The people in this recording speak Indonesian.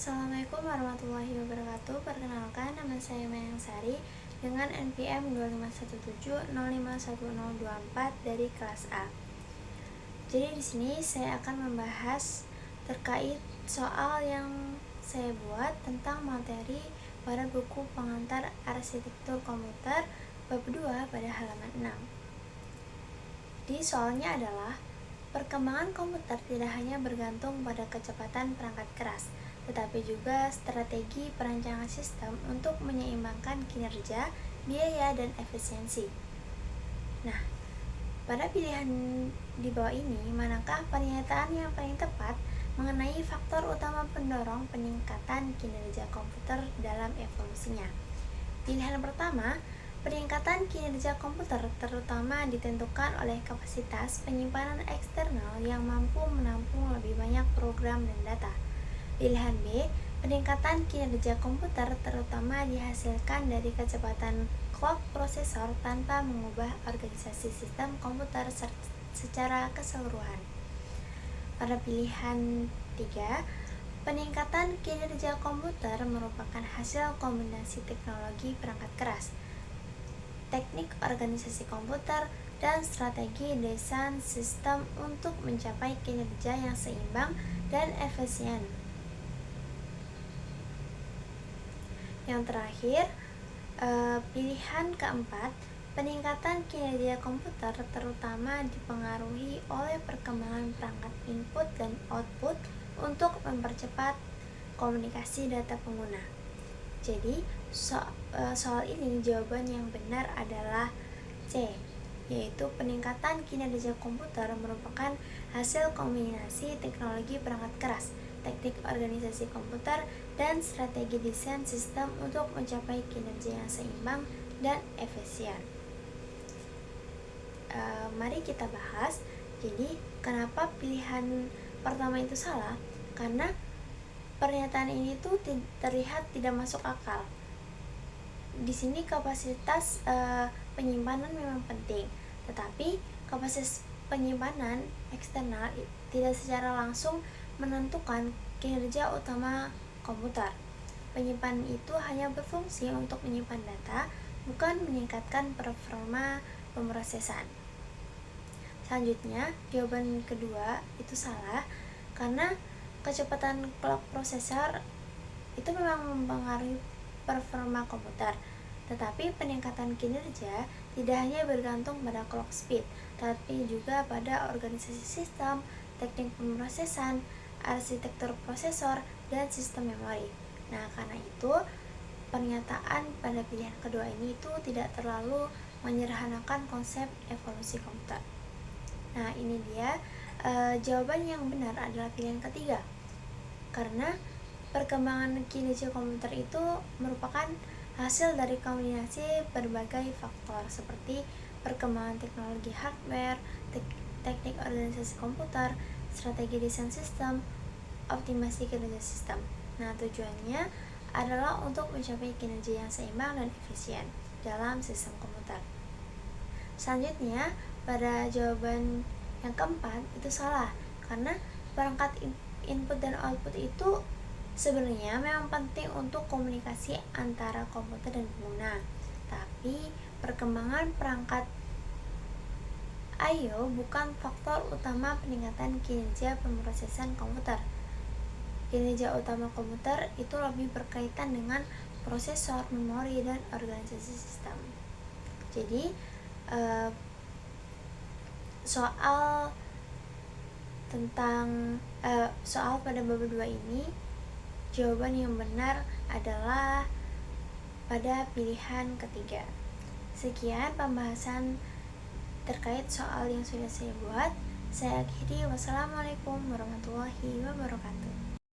Assalamualaikum warahmatullahi wabarakatuh. Perkenalkan, nama saya Mayang Sari dengan NPM 2517051024 dari kelas A. Jadi di sini saya akan membahas terkait soal yang saya buat tentang materi pada buku pengantar arsitektur komputer bab 2 pada halaman 6. Di soalnya adalah perkembangan komputer tidak hanya bergantung pada kecepatan perangkat keras, tetapi juga strategi perancangan sistem untuk menyeimbangkan kinerja, biaya, dan efisiensi. Nah, pada pilihan di bawah ini, manakah pernyataan yang paling tepat mengenai faktor utama pendorong peningkatan kinerja komputer dalam evolusinya? Pilihan pertama, peningkatan kinerja komputer terutama ditentukan oleh kapasitas penyimpanan eksternal yang mampu menampung lebih banyak program dan data. Pilihan B, peningkatan kinerja komputer terutama dihasilkan dari kecepatan clock prosesor tanpa mengubah organisasi sistem komputer secara keseluruhan. Pada pilihan 3, peningkatan kinerja komputer merupakan hasil kombinasi teknologi perangkat keras, teknik organisasi komputer, dan strategi desain sistem untuk mencapai kinerja yang seimbang dan efisien. Yang terakhir, pilihan keempat, peningkatan kinerja komputer terutama dipengaruhi oleh perkembangan perangkat input dan output untuk mempercepat komunikasi data pengguna. Jadi, soal ini jawaban yang benar adalah C, yaitu peningkatan kinerja komputer merupakan hasil kombinasi teknologi perangkat keras, teknik organisasi komputer, dan strategi desain sistem untuk mencapai kinerja yang seimbang dan efisien. Mari kita bahas. Jadi, kenapa pilihan pertama itu salah? Karena pernyataan ini tuh terlihat tidak masuk akal. Di sini kapasitas penyimpanan memang penting, tetapi kapasitas penyimpanan eksternal tidak secara langsung menentukan kinerja utama komputer. Penyimpanan itu hanya berfungsi untuk menyimpan data, bukan meningkatkan performa pemrosesan. Selanjutnya, jawaban kedua itu salah karena kecepatan clock prosesor itu memang mempengaruhi performa komputer, tetapi peningkatan kinerja tidak hanya bergantung pada clock speed, tapi juga pada organisasi sistem, teknik pemrosesan, arsitektur prosesor, dan sistem memori. Nah, karena itu pernyataan pada pilihan kedua ini itu tidak terlalu menyederhanakan konsep evolusi komputer. Nah, ini dia jawaban yang benar adalah pilihan ketiga, karena perkembangan kinerja komputer itu merupakan hasil dari kombinasi berbagai faktor seperti perkembangan teknologi hardware, teknik organisasi komputer, strategi desain sistem, optimasi kinerja sistem. Nah, tujuannya adalah untuk mencapai kinerja yang seimbang dan efisien dalam sistem komputer. Selanjutnya, pada jawaban yang keempat itu salah karena perangkat input dan output itu sebenarnya memang penting untuk komunikasi antara komputer dan pengguna, tapi perkembangan perangkat I/O bukan faktor utama peningkatan kinerja pemrosesan komputer. Kinerja utama komputer itu lebih berkaitan dengan prosesor, memori, dan organisasi sistem. Jadi, soal pada bab 2 ini, jawaban yang benar adalah pada pilihan ketiga. Sekian pembahasan terkait soal yang sudah saya buat. Saya akhiri. Wassalamualaikum warahmatullahi wabarakatuh.